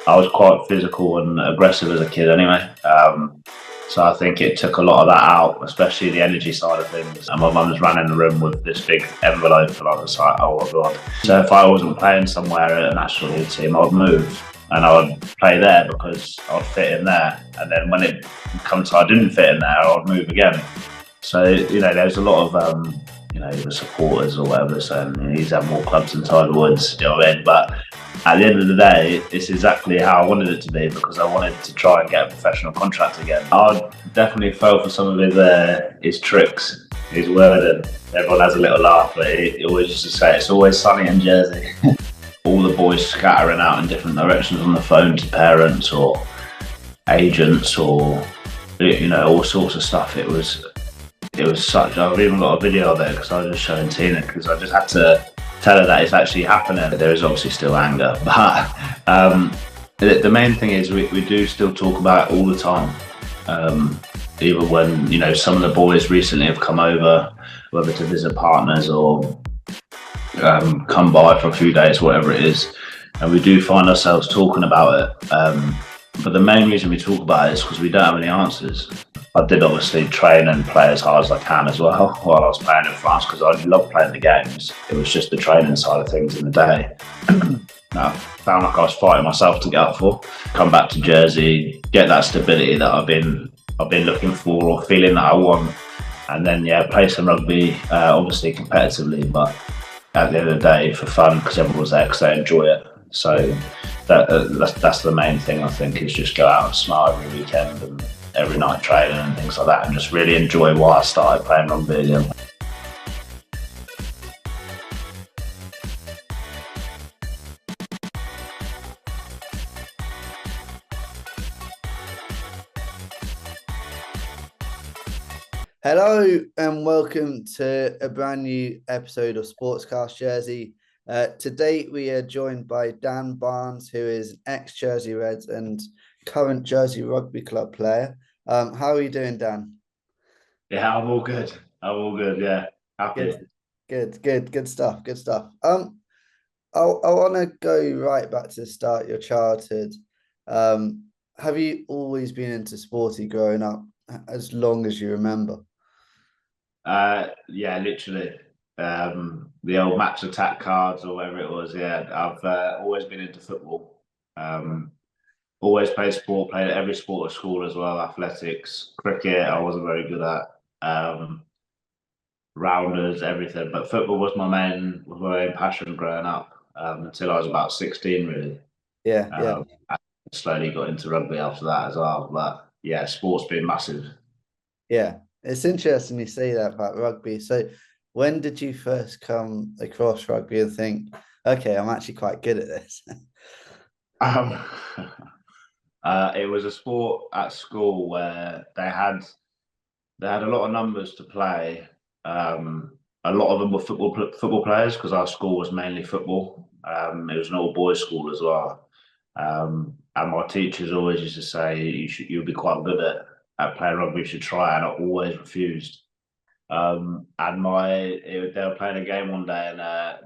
I was quite physical and aggressive as a kid anyway. So I think it took a lot of that out, especially the energy side of things. And my mum was ran in the room with this big envelope, and I was like, oh my God. So if I wasn't playing somewhere at a national league team, I'd move and I would play there because I'd fit in there. And then when it comes to I didn't fit in there, I'd move again. So, there's a lot of, the supporters or whatever saying he's had more clubs than Tiger Woods, you know what I mean? But at the end of the day, it's exactly how I wanted it to be because I wanted to try and get a professional contract again. I definitely fell for some of his tricks, his wording. Everyone has a little laugh, but he always used to say it's always sunny in Jersey. All the boys scattering out in different directions on the phone to parents or agents or all sorts of stuff. It was such. I've even got a video of it because I was just showing Tina because I just had to tell her that it's actually happening. There is obviously still anger, but the main thing is we do still talk about it all the time. Even when some of the boys recently have come over, whether to visit partners or come by for a few days, whatever it is, and we do find ourselves talking about it. But the main reason we talk about it is because we don't have any answers. I did obviously train and play as hard as I can as well while I was playing in France because I love playing the games. It was just the training side of things in the day. I found like I was fighting myself to get up for. Come back to Jersey, get that stability that I've been looking for or feeling that I want, and then play some rugby, obviously competitively, but at the end of the day for fun because everyone's there because they enjoy it. So that's the main thing I think is just go out and smile every weekend and every night training and things like that and just really enjoy why I started playing rugby again. Hello and welcome to a brand new episode of Sportscast Jersey. Today we are joined by Dan Barnes, who is an ex-Jersey Reds and current Jersey Rugby Club player. How are you doing, Dan? Yeah, I'm all good. Yeah, happy. Good stuff. I want to go right back to the start, your childhood. Have you always been into sporty growing up, as long as you remember? Yeah, literally. The old match attack cards or whatever it was. Yeah, I've always been into football. Always played sport, played every sport at school as well. Athletics, cricket, I wasn't very good at. Rounders, everything. But football was my main passion growing up until I was about 16, really. Yeah. I slowly got into rugby after that as well. But yeah, sport's been massive. Yeah, it's interesting you say that about rugby. So, when did you first come across rugby and think, okay, I'm actually quite good at this? Um, it was a sport at school where they had a lot of numbers to play. A lot of them were football players because our school was mainly football. It was an all boys school as well. And my teachers always used to say you'll be quite good at playing rugby. You should try, and I always refused. They were playing a game one day, and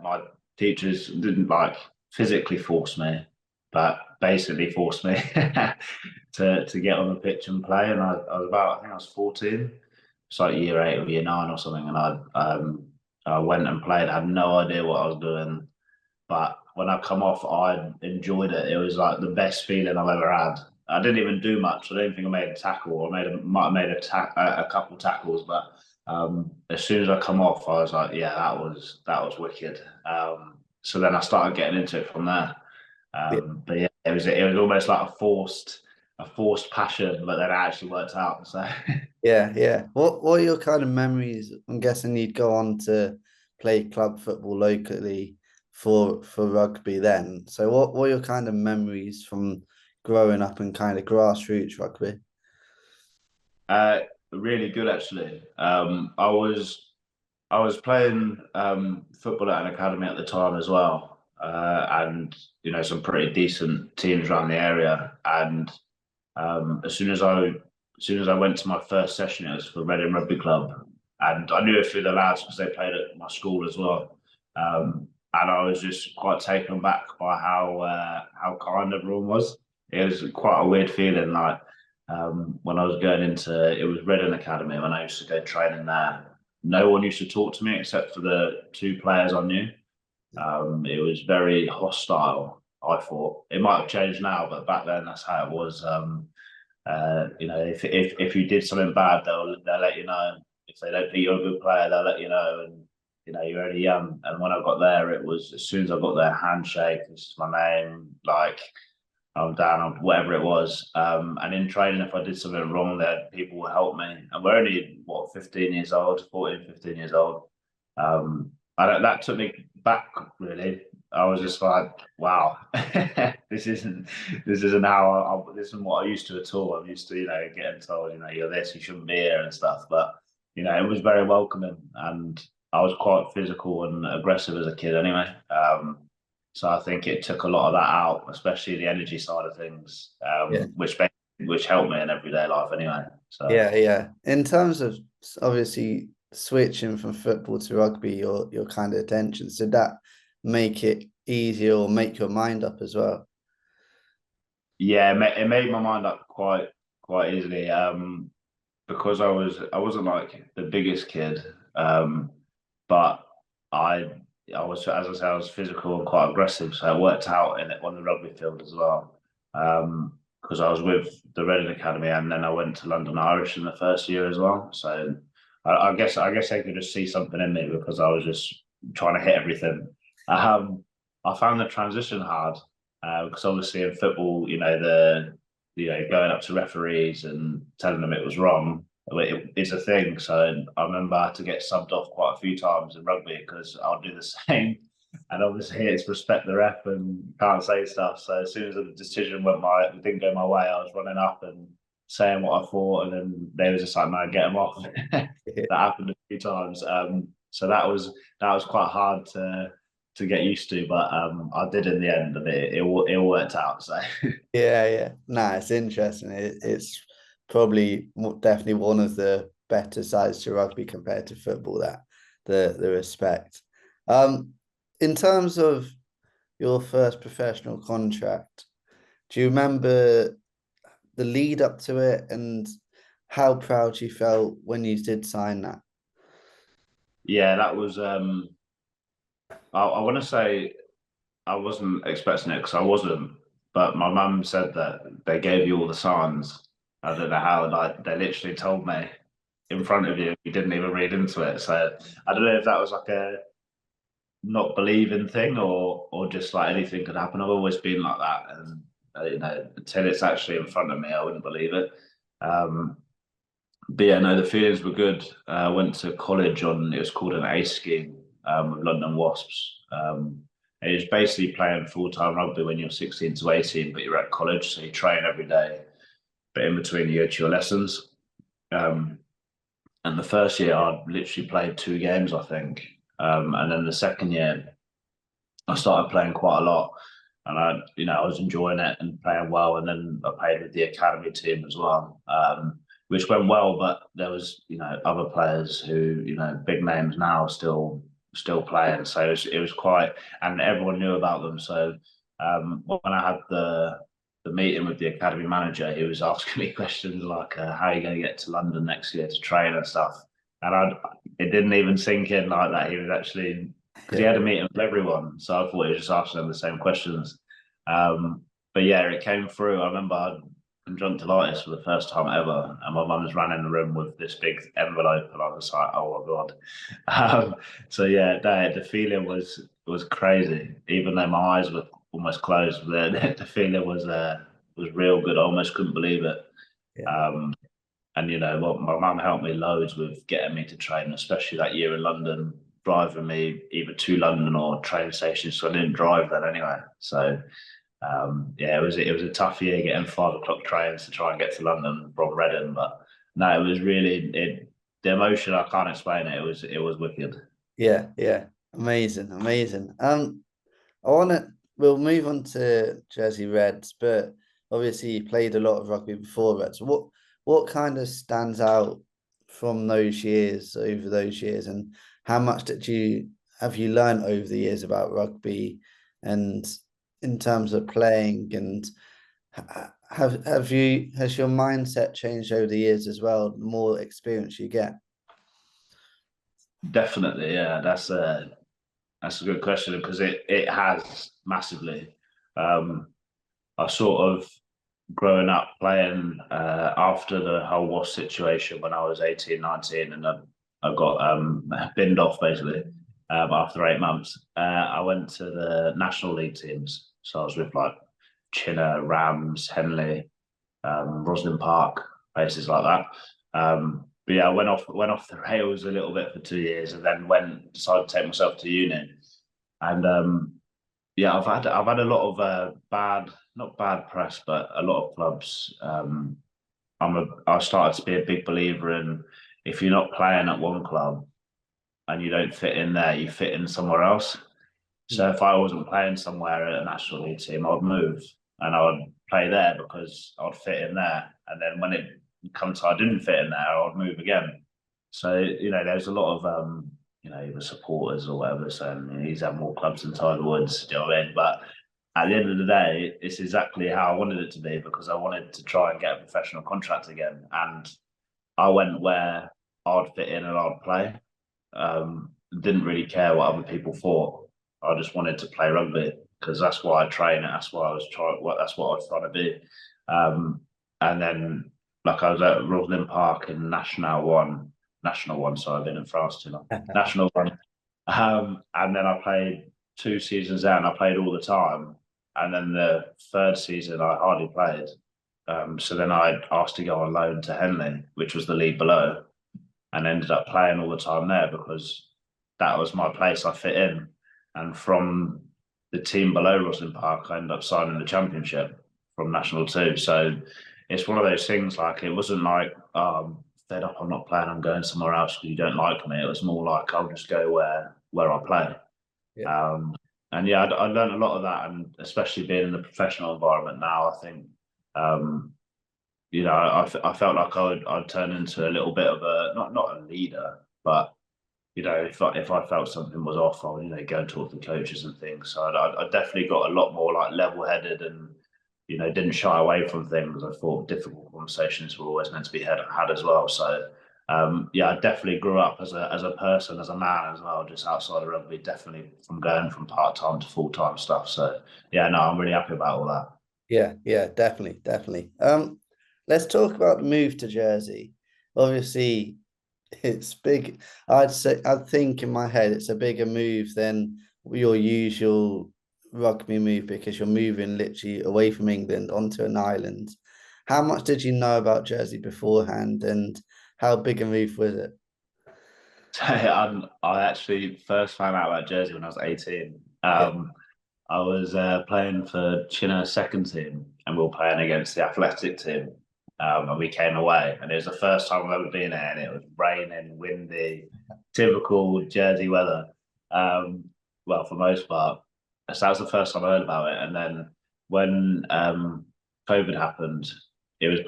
my teachers didn't physically force me, but basically forced me to get on the pitch and play. And I think I was 14. It's like year 8 or year 9 or something, and I went and played. I had no idea what I was doing, but when I come off, I enjoyed it. It was like the best feeling I've ever had. I didn't even do much. I don't think I made a tackle. Might have made a couple tackles, but as soon as I come off, I was like, yeah, that was wicked. So then I started getting into it from there. But yeah, it was almost like a forced passion, but then it actually worked out. So Yeah. What are your kind of memories? I'm guessing you'd go on to play club football locally for rugby then. So, what were your kind of memories from growing up in kind of grassroots rugby? uh, really good actually. I was playing football at an academy at the time as well, and some pretty decent teams around the area. And as soon as I went to my first session, it was for Reading Rugby Club, and I knew a few of the lads because they played at my school as well. And I was just quite taken aback by how kind everyone was. it was quite a weird feeling. Like when I was going into it was Reading Academy when I used to go training there. No one used to talk to me except for the two players I knew. It was very hostile. I thought it might have changed now, but back then that's how it was. If you did something bad, they'll let you know. If they don't think you're a good player, they'll let you know. And you're only young. And when I got there, it was as soon as I got there, handshake. This is my name. Like I'm down on whatever it was. And in training, if I did something wrong, there people will help me. And we're only 15 years old, 14, 15 years old. That took me back really. I was just like, wow, this isn't how this isn't what I used to at all. I'm used to, getting told, you're this, you shouldn't be here and stuff. But, it was very welcoming and I was quite physical and aggressive as a kid anyway. So I think it took a lot of that out, especially the energy side of things, Yeah. which helped me in everyday life anyway. So Yeah. In terms of obviously switching from football to rugby, your kind of attention, did that make it easier or make your mind up as well? yeah, it made my mind up quite easily. Because I wasn't like the biggest kid, but I I was, as I said, I was physical and quite aggressive, so it worked out in it on the rugby field as well. Because I was with the Reading Academy and then I went to London Irish in the first year as well. So I guess they could just see something in me because I was just trying to hit everything. I found the transition hard because obviously in football, going up to referees and telling them it was wrong it's a thing. So I remember I had to get subbed off quite a few times in rugby because I'll do the same. And obviously it's respect the ref and can't say stuff. So as soon as the decision didn't go my way, I was running up and saying what I thought, and then they was just like, "No, get him off." That happened a few times. So that was quite hard to get used to, but I did in the end, and it worked out. So Yeah. Nah, it's interesting. It's probably definitely one of the better sides to rugby compared to football. That the respect. In terms of your first professional contract, do you remember the lead up to it and how proud you felt when you did sign that? yeah, that was. I want to say I wasn't expecting it because I wasn't, but my mum said that they gave you all the signs. I don't know how, like they literally told me in front of you. You didn't even read into it. So I don't know if that was like a not believing thing or just like anything could happen. I've always been like that, and until it's actually in front of me, I wouldn't believe it. Um, but yeah, no, the feelings were good. I went to college on it was called an ACE scheme with London Wasps. It was basically playing full time rugby when you're 16 to 18, but you're at college, so you train every day. But in between, you go to your lessons. Um, and the first year, I literally played 2 games, I think. And then the second year, I started playing quite a lot, and I was enjoying it and playing well. And then I played with the academy team as well, which went well. But there was, other players who, big names now still playing. So it was quite, and everyone knew about them. So when I had the meeting with the academy manager, he was asking me questions like, "How are you going to get to London next year to train and stuff?" And it didn't even sink in like that. He was actually because he Yeah. had a meeting with everyone. So I thought he was just asking them the same questions. But yeah, it came through. I remember I had conjunctivitis for the first time ever, and my mum just ran in the room with this big envelope, and I was like, "Oh my god!" So yeah, the feeling was crazy. Even though my eyes were almost closed, the feeling was real good. I almost couldn't believe it. Yeah. Um, and my mum helped me loads with getting me to train, especially that year in London, driving me either to London or train stations. So I didn't drive then anyway. So yeah, it was a tough year getting 5 o'clock trains to try and get to London from Reading. But no, it was really the emotion I can't explain it. It was wicked. Yeah. Amazing. We'll move on to Jersey Reds, but obviously you played a lot of rugby before Reds. What kind of stands out from those years, over those years, and how much have you learned over the years about rugby and in terms of playing and Has your mindset changed over the years as well? The more experience you get. Definitely, yeah. That's a good question because it has massively. Um, I sort of growing up playing after the whole WAS situation when I was 18, 19, and I got binned off basically after 8 months. I went to the National League teams. So I was with like Chinner, Rams, Henley, Roslyn Park, places like that. But yeah, I went off the rails a little bit for 2 years, and then decided to take myself to uni. And yeah, I've had a lot of not bad press, but a lot of clubs. I started to be a big believer in if you're not playing at one club and you don't fit in there, you fit in somewhere else. So if I wasn't playing somewhere at a national league team, I'd move and I would play there because I'd fit in there. And then when it comes to I didn't fit in there, I'd move again. So there's a lot of either supporters or whatever saying he's had more clubs than Tiger Woods. Do you know what I mean? But at the end of the day, it's exactly how I wanted it to be because I wanted to try and get a professional contract again. And I went where I'd fit in and I'd play. Didn't really care what other people thought. I just wanted to play rugby because that's why I train. That's why I was trying. That's what I was trying to be. And then, like I was at Roslyn Park in National One. So I've been in France too long. National One. And then I played 2 seasons there, and I played all the time. And then the third season, I hardly played. So then I asked to go on loan to Henley, which was the league below, and ended up playing all the time there because that was my place. I fit in. And from the team below Roslyn Park, I ended up signing the championship from National 2. So it's one of those things like it wasn't like, fed up, I'm not playing, I'm going somewhere else because you don't like me. It was more like I'll just go where I play. Yeah. And yeah, I learned a lot of that, and especially being in the professional environment now, I think um, I felt like I'd turn into a little bit of a not a leader, but if I felt something was off, I would go and talk to coaches and things. So I definitely got a lot more like level headed and didn't shy away from things. I thought difficult conversations were always meant to be had as well. So yeah, I definitely grew up as a person, as a man as well, just outside of rugby. Definitely from going from part time to full time stuff. So yeah, no, I'm really happy about all that. Yeah, definitely, definitely. Let's talk about the move to Jersey. Obviously, it's big. I'd think in my head it's a bigger move than your usual rugby move because you're moving literally away from England onto an island. How much did you know about Jersey beforehand, and how big a move was it? So I actually first found out about Jersey when I was 18. Yeah. I was playing for Chinner's second team, and we were playing against the athletic team. And we came away, and it was the first time I've ever been there, and it was raining, windy, typical Jersey weather. Um, well, for most part, so that was the first time I heard about it. And then when COVID happened, it was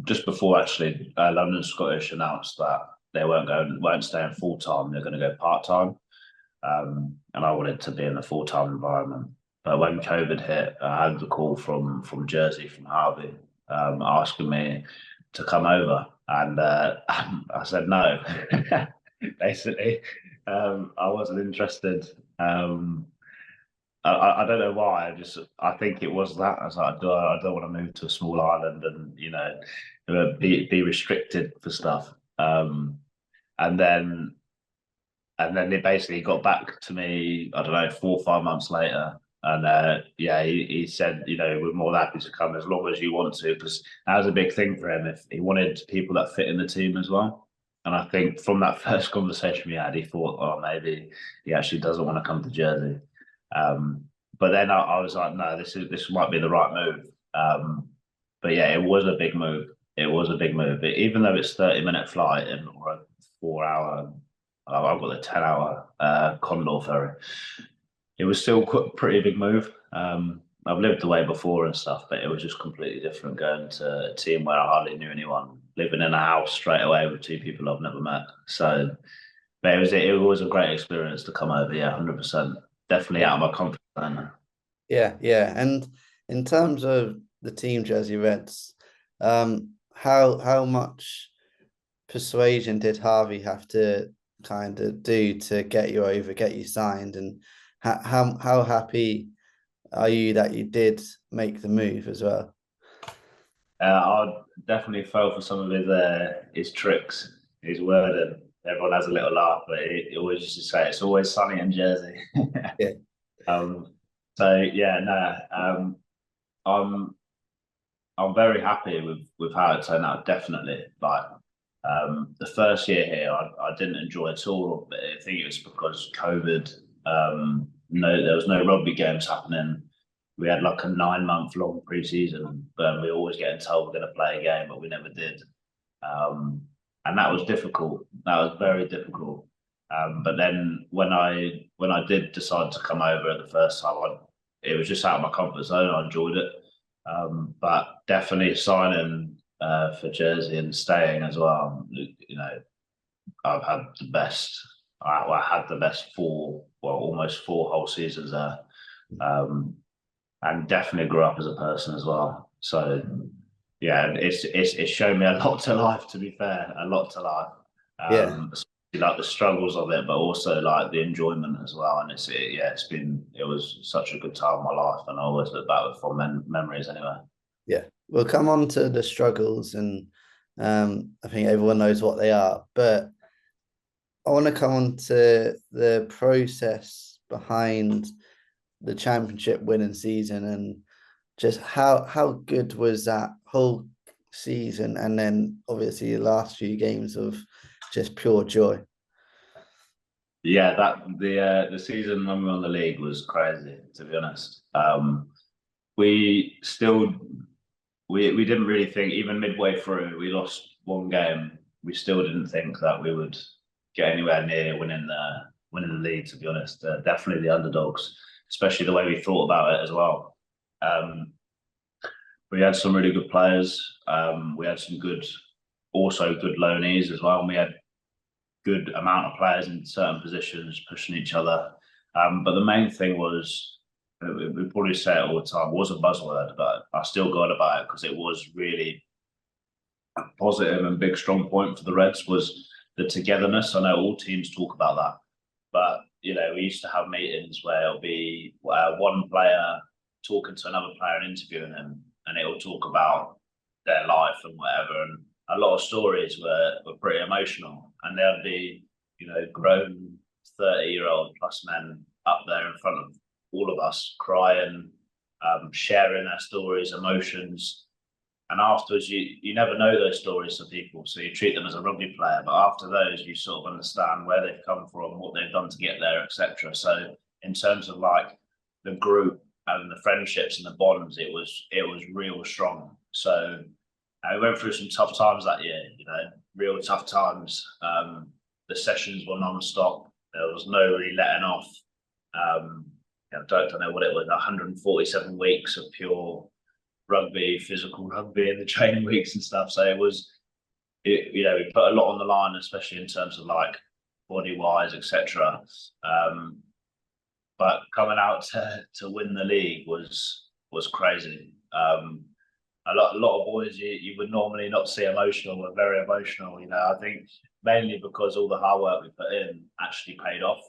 just before actually, London Scottish announced that they weren't staying full time. They're going to go part time, and I wanted to be in the full time environment. But when COVID hit, I had the call from Jersey, from Harvey, asking me to come over, and I said no. Basically, I wasn't interested. I don't know why. I think it was that. I was like, I don't want to move to a small island and be restricted for stuff. And then they basically got back to me. I don't know, 4 or 5 months later, and yeah, he said, we're more than happy to come as long as you want to, because that was a big thing for him. If he wanted people that fit in the team as well. And I think from that first conversation we had, he thought, oh, maybe he actually doesn't want to come to Jersey. Um, but then I was like, no, this might be the right move. But yeah, it was a big move. It was a big move. Even though it's 30-minute flight and or a 4 hour, I've got the 10 hour Condor ferry. It was still quite a pretty big move. I've lived away before and stuff, but it was just completely different going to a team where I hardly knew anyone, living in a house straight away with two people I've never met. So, but it was a great experience to come over. Yeah, 100%. Definitely Yeah. out of my comfort zone. Yeah. And in terms of the team jersey Reds, how much persuasion did Harvey have to kind of do to get you over, get you signed, and how happy are you that you did make the move as well? I definitely fell for some of his tricks, his wording. Everyone has a little laugh, but he always used to say it's always sunny in Jersey. Yeah, um, so yeah, no, I'm I'm very happy with how it turned out. Definitely, like the first year here, I didn't enjoy it at all. But I think it was because COVID. No, there was no rugby games happening. We had like a 9 month long pre-season, but we were always getting told we're going to play a game, but we never did. And that was difficult. That was very difficult. But then when I did decide to come over the first time, it was just out of my comfort zone. I enjoyed it, but definitely signing for Jersey and staying as well. You know, I've had the best. I had the best almost 4 whole seasons there, and definitely grew up as a person as well. So yeah, it's shown me a lot to life. To be fair, a lot to life. yeah. Like the struggles of it, but also like the enjoyment as well. And it was such a good time of my life, and I always look back with fond memories. Anyway. Yeah, we'll come on to the struggles, and I think everyone knows what they are. But I want to come on to the process behind the championship winning season, and just how good was that whole season, and then obviously the last few games of just pure joy. Yeah, the season when we won the league was crazy. To be honest, we still we didn't really think, even midway through, we lost 1 game. We still didn't think that we would get anywhere near winning the league. To be honest, definitely the underdogs, especially the way we thought about it as well. We had some really good players. We had some also good loanees as well, and we had good amount of players in certain positions pushing each other. But the main thing was, we probably say it all the time, was a buzzword, but I still got about it because it was really a positive and big strong point for the Reds, was the togetherness. I know all teams talk about that, but we used to have meetings where it'll be one player talking to another player and interviewing them, and it'll talk about their life and whatever. And a lot of stories were pretty emotional, and there'd be grown 30-year-old plus men up there in front of all of us crying, sharing their stories, emotions. And afterwards, you never know those stories to people, so you treat them as a rugby player. But after those, you sort of understand where they've come from, what they've done to get there, etc. So in terms of like the group and the friendships and the bonds, it was real strong. So I went through some tough times that year, real tough times. The sessions were non-stop. There was no really letting off. I don't know what it was, 147 weeks of pure rugby, physical rugby in the training weeks and stuff. So we put a lot on the line, especially in terms of like body-wise, etc. But coming out to win the league was crazy. A lot of boys you would normally not see emotional were very emotional. I think mainly because all the hard work we put in actually paid off.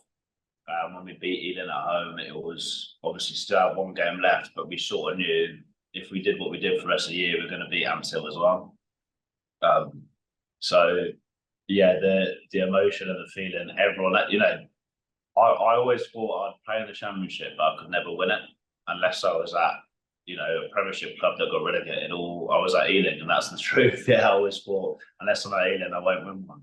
When we beat Eden at home, it was obviously still had 1 game left, but we sort of knew if we did what we did for the rest of the year, we're going to beat Amshill as well. So yeah, the emotion and the feeling, everyone, I always thought I'd play in the championship, but I could never win it unless I was at a Premiership club that got relegated, or I was at Ealing, and that's the truth. Yeah, I always thought unless I'm at Ealing, I won't win one.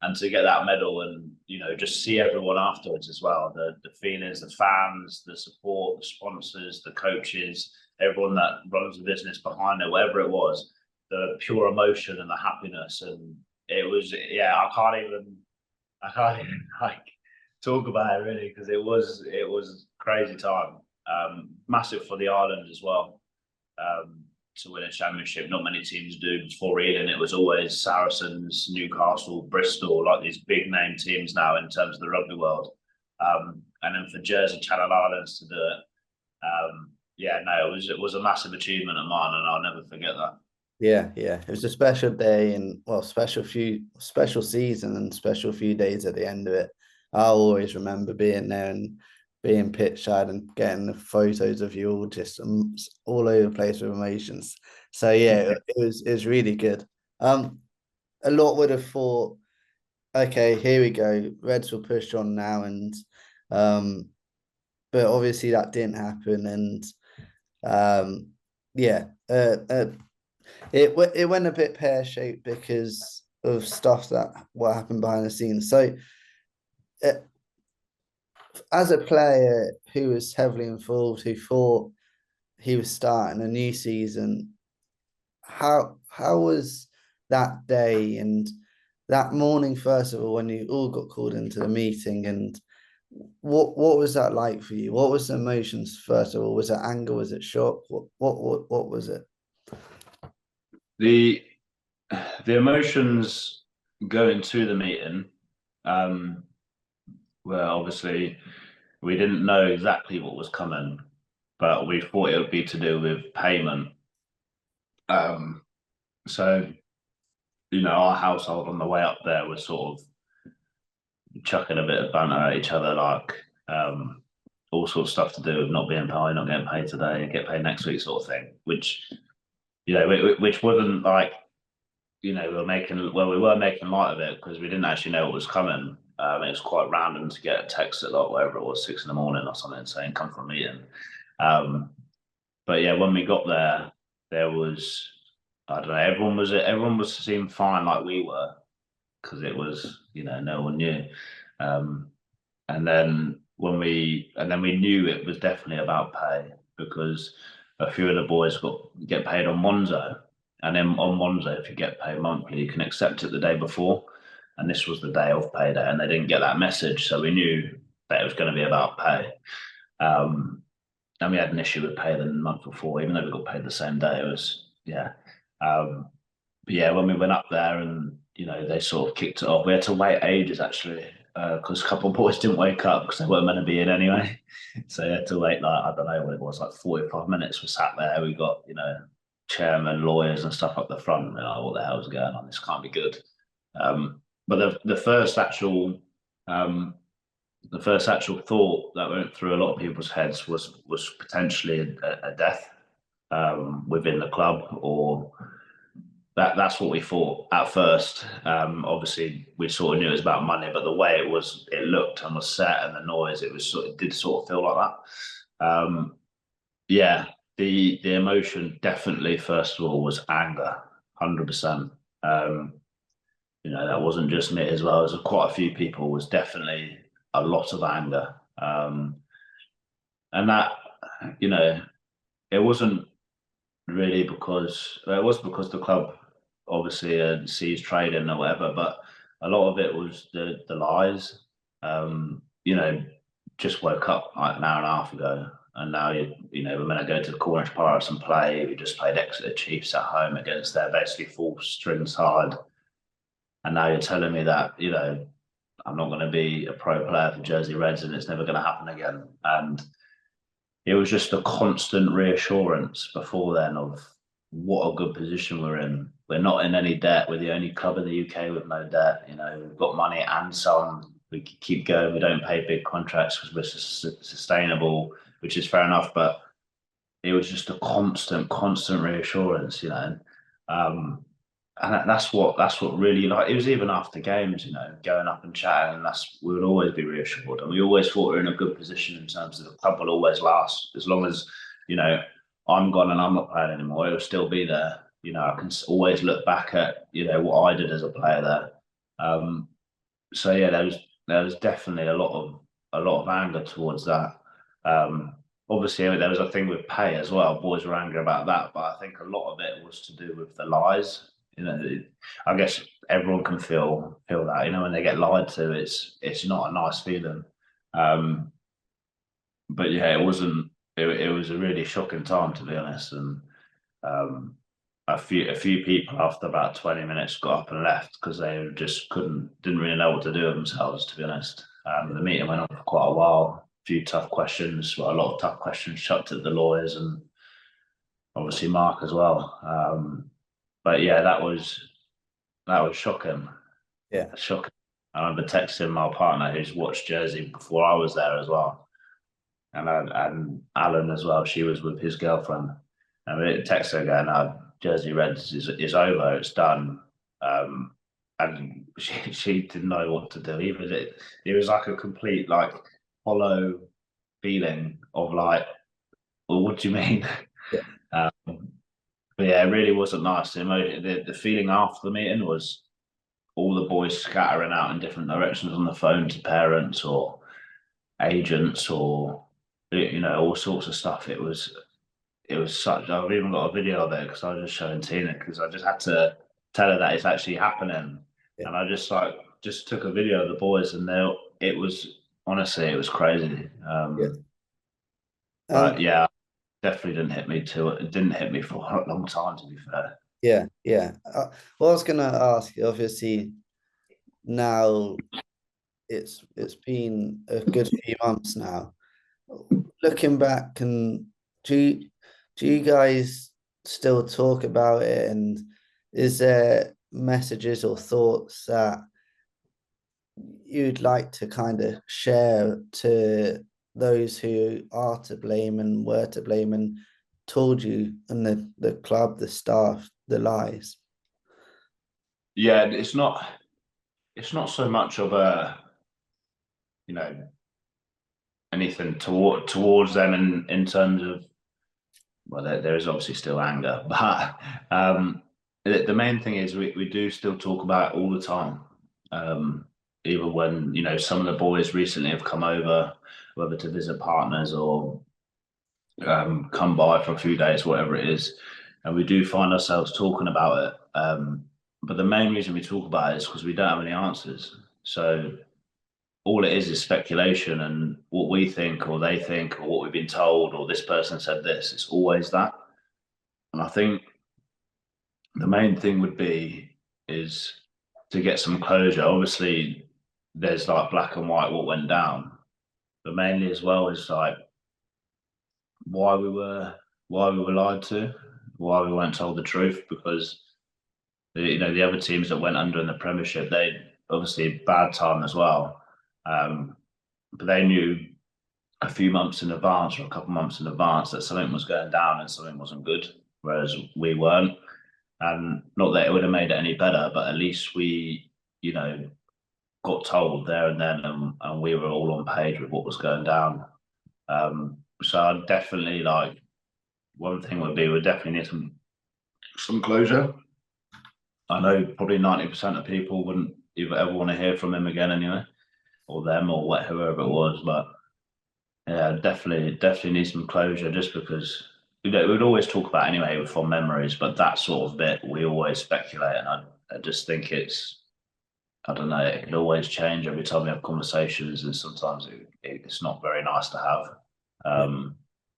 And to get that medal and just see everyone afterwards as well, the feelings, the fans, the support, the sponsors, the coaches, everyone that runs the business behind it, whatever it was, the pure emotion and the happiness, and it was, yeah, I can't even like talk about it really, because it was crazy time. Massive for the island as well. To win a championship, not many teams do. Before Ealing, it was always Saracens, Newcastle, Bristol, like these big name teams now in terms of the rugby world. And then for Jersey, Channel Islands to do it, yeah, no, it was a massive achievement of mine, and I'll never forget that. Yeah, yeah. It was a special day and well, special season and special few days at the end of it. I'll always remember being there and being pitch side and getting the photos of you all just all over the place with emotions. So yeah, it was really good. A lot would have thought, okay, here we go. Reds will push on now, and but obviously that didn't happen, and yeah, it went a bit pear shaped because of stuff that what happened behind the scenes. So, uh, as a player who was heavily involved, who thought he was starting a new season, how was that day and that morning? First of all, when you all got called into the meeting, and what was that like for you? What was the emotions? First of all, was it anger? Was it shock? What was it? The the emotions going to the meeting, um, were obviously we didn't know exactly what was coming, but we thought it would be to do with payment. Um, so our household on the way up there was sort of chucking a bit of banter at each other, like all sorts of stuff to do with not being paid, not getting paid today, get paid next week, sort of thing. Which which wasn't like we were making light of it because we didn't actually know what was coming. It was quite random to get a text at like whatever it was, 6 in the morning or something, saying come for a meeting. Um, but yeah, when we got there, there was I don't know. Everyone was seemed fine like we were because it was no one knew. Um, and then we knew it was definitely about pay because a few of the boys get paid on Monzo, and then on Monzo, if you get paid monthly, you can accept it the day before. And this was the day of payday, and they didn't get that message, so we knew that it was going to be about pay. Um, and we had an issue with pay the month before, even though we got paid the same day. It was yeah. Um, but yeah, when we went up there and they sort of kicked it off, we had to wait ages actually because a couple of boys didn't wake up because they weren't meant to be in anyway. So you had to wait like I don't know what it was, like 45 minutes. We sat there. We got chairman, lawyers, and stuff up the front. And we're like, what the hell's going on? This can't be good. But the first actual thought that went through a lot of people's heads was potentially a death within the club, or that's what we thought at first. Obviously, we sort of knew it was about money, but the way it looked and was set, and the noise, it did sort of feel like that. Yeah, the emotion definitely first of all was anger, 100%. That wasn't just me as well. As quite a few people was definitely a lot of anger, and that you know it wasn't really because it was because the club obviously sees trading or whatever, but a lot of it was the lies. Just woke up like an hour and a half ago, and now we're going to go to the Cornish Pirates and play. We just played Exeter Chiefs at home against their basically full string side, and now you're telling me that I'm not going to be a pro player for Jersey Reds and it's never going to happen again. And it was just a constant reassurance before then of what a good position we're in. We're not in any debt. We're the only club in the UK with no debt. We've got money and some. We keep going. We don't pay big contracts because we're sustainable, which is fair enough. But it was just a constant reassurance. And that's what really, like, it was even after games, going up and chatting, and we would always be reassured, and we always thought we are in a good position in terms of the club will always last as long as you know I'm gone and I'm not playing anymore. It will still be there. I can always look back at what I did as a player there. So yeah, there was definitely a lot of anger towards that. Um, Obviously, there was a thing with pay as well. Boys were angry about that, but I think a lot of it was to do with the lies. I guess everyone can feel that. When they get lied to, it's not a nice feeling. Um, but yeah, it wasn't. It was a really shocking time, to be honest, and um, a few people after about 20 minutes got up and left because they just didn't really know what to do with themselves, to be honest. The meeting went on for quite a while. A few tough questions, well, a lot of tough questions chucked at the lawyers and obviously Mark as well. But yeah, that was shocking. Yeah. Shocking. I remember texting my partner who's watched Jersey before I was there as well, and Alan as well. She was with his girlfriend, and we texted her going, Jersey Reds is over. It's done." And she didn't know what to do either. It was like a complete like hollow feeling of like, well, what do you mean? Yeah. But yeah, it really wasn't nice. The feeling after the meeting was all the boys scattering out in different directions on the phone to parents or agents or all sorts of stuff. It was such. I've even got a video of it because I was just showing Tina because I just had to tell her that it's actually happening, Yeah. and I just took a video of the boys and it was honestly it was crazy. Yeah. But yeah, definitely didn't hit me too. It didn't hit me for a long time, to be fair. Yeah. Yeah. Well, I was gonna ask you, obviously now it's been a good few months now. Looking back, and do you, do you guys still talk about it? And is there messages or thoughts that you'd like to kind of share to those who are to blame and were to blame and told you and the club, the staff, the lies? Yeah, it's not so much of a you know anything towards them in terms of, well, there is obviously still anger, but the main thing is we do still talk about it all the time. Even when some of the boys recently have come over, whether to visit partners or come by for a few days, whatever it is, and we do find ourselves talking about it. But the main reason we talk about it is because we don't have any answers. So all it is speculation and what we think or they think or what we've been told or this person said this. It's always that. And I think the main thing would be is to get some closure. Obviously, there's like black and white what went down, but mainly as well is like why we were why we were lied to, why we weren't told the truth. Because the other teams that went under in the Premiership, they obviously bad time as well, but they knew a few months in advance or a couple months in advance that something was going down and something wasn't good, whereas we weren't. And not that it would have made it any better, but at least we, you know, got told there and then, and we were all on page with what was going down. So I'd definitely like one thing would be we definitely need some closure. I know probably 90% of people wouldn't ever want to hear from him again anyway, or them or whoever it was, but yeah, definitely need some closure just because we'd always talk about anyway with fond memories, but that sort of bit we always speculate, and I just think I don't know, it can always change every time we have conversations, and sometimes it's not very nice to have.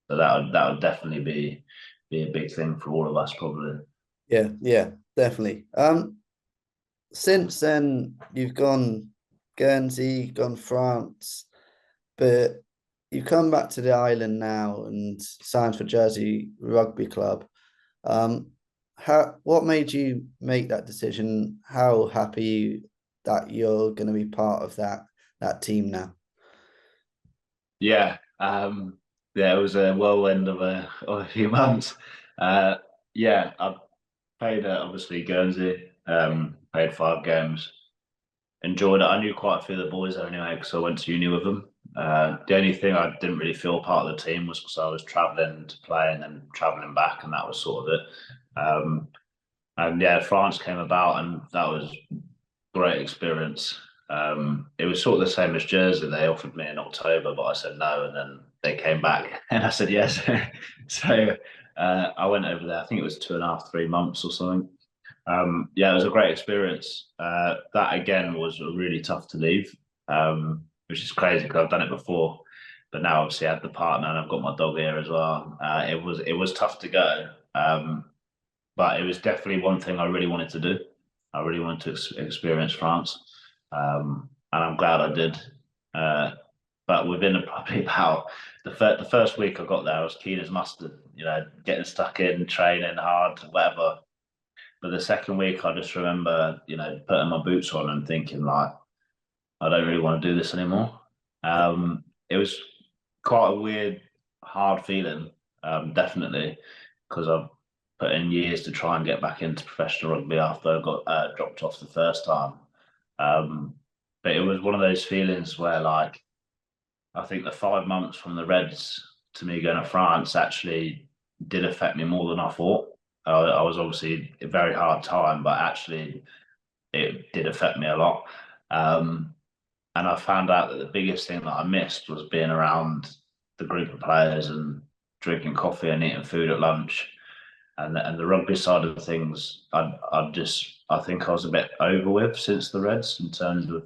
So that would definitely be a big thing for all of us, probably. Yeah, yeah, definitely. Since then you've gone Guernsey, gone France, but you've come back to the island now and signed for Jersey Rugby Club. What made you make that decision? How happy that you're going to be part of that team now? Yeah, yeah, it was a whirlwind of a few months. Uh, yeah, I played at obviously Guernsey, played 5 games, enjoyed it. I knew quite a few of the boys there anyway because I went to uni with them. The only thing I didn't really feel part of the team was because I was travelling to play and then travelling back, and that was sort of it. And yeah, France came about, and that was great experience. It was sort of the same as Jersey. They offered me in October, but I said no, and then they came back, and I said yes. So I went over there. I think it was 2.5, 3 months or something. Yeah, it was a great experience. That again was really tough to leave, which is crazy because I've done it before, but now obviously I have the partner and I've got my dog here as well. It was tough to go, but it was definitely one thing I really wanted to do. I really wanted to experience France, and I'm glad I did. But within probably about the first week I got there, I was keen as mustard, getting stuck in, training hard, whatever. But the second week, I just remember, putting my boots on and thinking like, I don't really want to do this anymore. It was quite a weird, hard feeling, definitely, because I've put in years to try and get back into professional rugby after I got dropped off the first time. Um, but it was one of those feelings where, like, I think the 5 months from the Reds to me going to France actually did affect me more than I thought. I was obviously a very hard time, but actually it did affect me a lot. Um, and I found out that the biggest thing that I missed was being around the group of players and drinking coffee and eating food at lunch. And the rugby side of things, I think I was a bit over with since the Reds in terms of,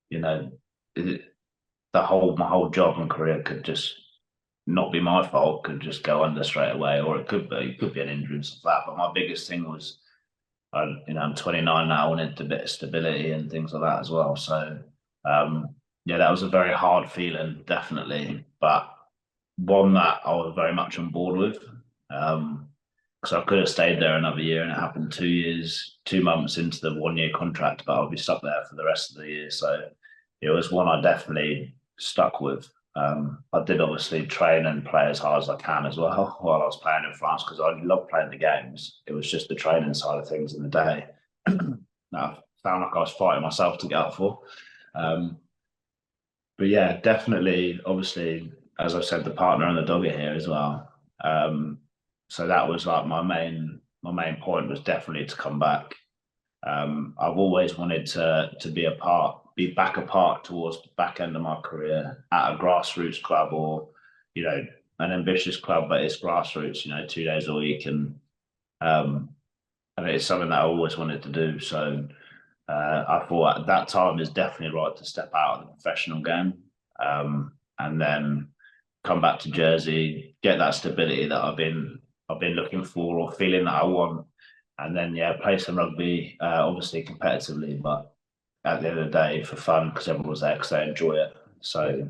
you know, it, my whole job and career could just not be my fault, could just go under straight away, or it could be an injury and stuff like that. But my biggest thing was, I'm 29 now, I wanted a bit of stability and things like that as well. So, yeah, that was a very hard feeling, definitely, but one that I was very much on board with. Because I could have stayed there another year, and it happened 2 years, 2 months into the 1 year contract, but I'll be stuck there for the rest of the year. So it was one I definitely stuck with. I did obviously train and play as hard as I can as well while I was playing in France because I love playing the games. It was just the training side of things in the day. I found like I was fighting myself to get up for. Um, but yeah, definitely, obviously, as I said, the partner and the dog are here as well. So that was like my main point was definitely to come back. I've always wanted to be back apart towards the back end of my career at a grassroots club or, an ambitious club, but it's grassroots, 2 days a week, um, and it's something that I always wanted to do. So I thought at that time is definitely right to step out of the professional game, and then come back to Jersey, get that stability that I've been looking for or feeling that I want, and then yeah, play some rugby, obviously competitively, but at the end of the day for fun because everyone's there because they enjoy it. So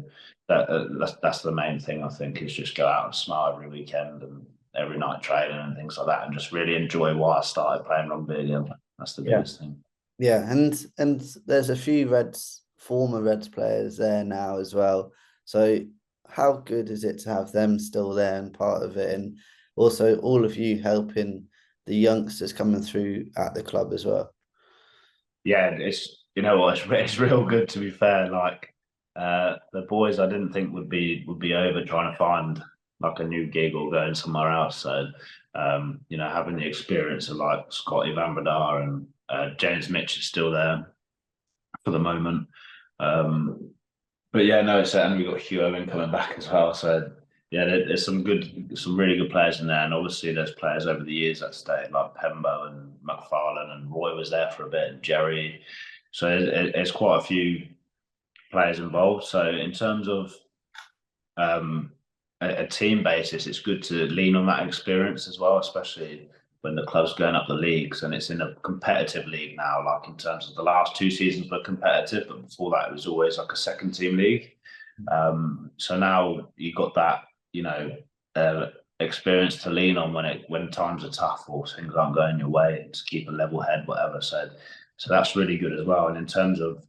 that's the main thing I think is just go out and smile every weekend and every night training and things like that, and just really enjoy why I started playing rugby again. That's the Yeah. biggest thing. Yeah, and there's a few former Reds players there now as well. So how good is it to have them still there and part of it, and also all of you helping the youngsters coming through at the club as well? Yeah, it's real good to be fair. Like the boys, I didn't think would be over trying to find like a new gig or going somewhere else. So having the experience of like Scotty Van Bredar and James Mitch is still there for the moment. Um, but yeah, no, it's and we've got Hugh Owen coming back as well. So yeah, there's some really good players in there, and obviously there's players over the years that stayed, like Pembo and McFarlane, and Roy was there for a bit, and Jerry. So there's quite a few players involved. So in terms of um, a team basis, it's good to lean on that experience as well, especially when the club's going up the leagues and it's in a competitive league now. Like in terms of the last 2 seasons were competitive, but before that it was always like a second team league. So now you got that, uh, experience to lean on when times are tough or things aren't going your way, to keep a level head, whatever. So that's really good as well. And in terms of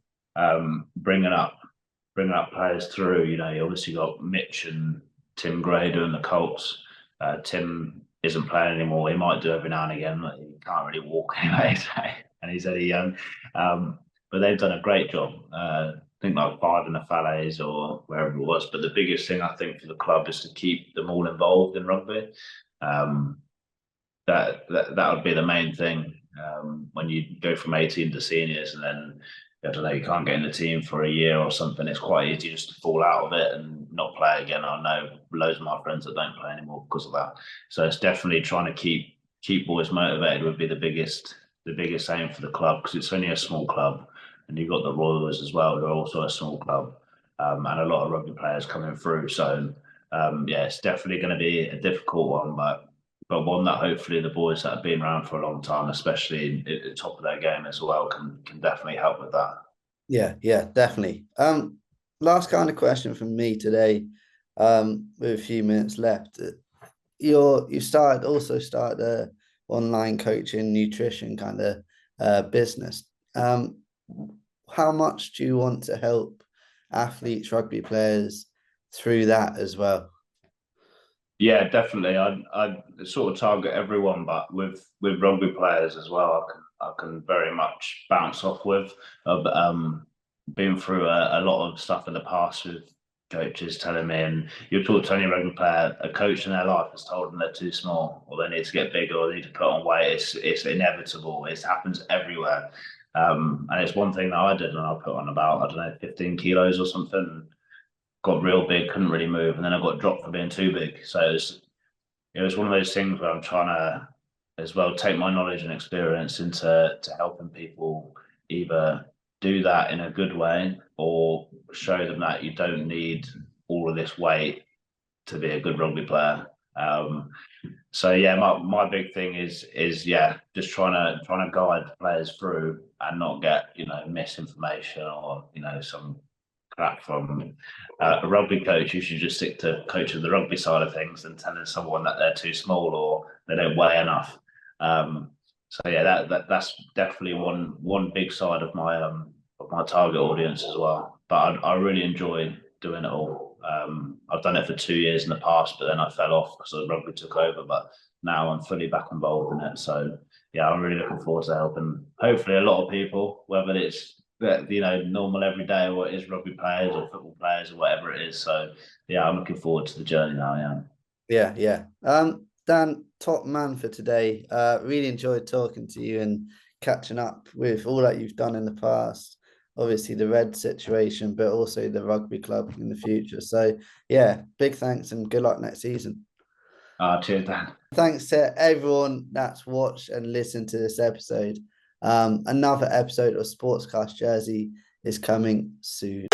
bringing up players through. You obviously got Mitch and Tim Gray doing the Colts. Tim isn't playing anymore. He might do every now and again. But he can't really walk anyway, and he's only young. But they've done a great job. I think like 5 in the Falaise or wherever it was. But the biggest thing I think for the club is to keep them all involved in rugby. Um, that would be the main thing when you go from 18 to seniors, and then I don't know, you can't get in the team for a year or something. It's quite easy just to fall out of it and not play again. I know loads of my friends that don't play anymore because of that. So it's definitely trying to keep boys motivated would be the biggest aim for the club, because it's only a small club, and you've got the Royals as well, who are also a small club, and a lot of rugby players coming through. So yeah, it's definitely going to be a difficult one, but one that hopefully the boys that have been around for a long time, especially at the top of their game as well, can definitely help with that. Yeah, definitely. last kind of question from me today, with a few minutes left. You started a online coaching, nutrition kind of business. How much do you want to help athletes, rugby players through that as well? Yeah, definitely. I sort of target everyone, but with rugby players as well, I can very much bounce off with. I've been through a lot of stuff in the past with coaches telling me, and you talk to any rugby player, a coach in their life has told them they're too small, or they need to get bigger, or they need to put on weight. It's inevitable. It happens everywhere. And it's one thing that I did when I put on about, I don't know, 15 kilos or something, got real big, couldn't really move, and then I got dropped for being too big. So it was one of those things where I'm trying to as well take my knowledge and experience into to helping people either do that in a good way or show them that you don't need all of this weight to be a good rugby player. So yeah, my big thing is yeah, just trying to guide players through and not get misinformation or some crap from a rugby coach. You should just stick to coaching the rugby side of things and telling someone that they're too small or they don't weigh enough. So yeah, that's definitely one big side of my target audience as well. But I really enjoy doing it all. I've done it for 2 years in the past, but then I fell off because the rugby took over. But now I'm fully back involved in it. So yeah, I'm really looking forward to helping hopefully a lot of people, whether it's normal everyday or it is rugby players or football players or whatever it is. So yeah, I'm looking forward to the journey now. Yeah. Yeah. Dan, top man for today. Really enjoyed talking to you and catching up with all that you've done in the past. Obviously the Red situation, but also the rugby club in the future. So yeah, big thanks and good luck next season. Cheers, Dan. Thanks to everyone that's watched and listened to this episode. Another episode of Sportscast Jersey is coming soon.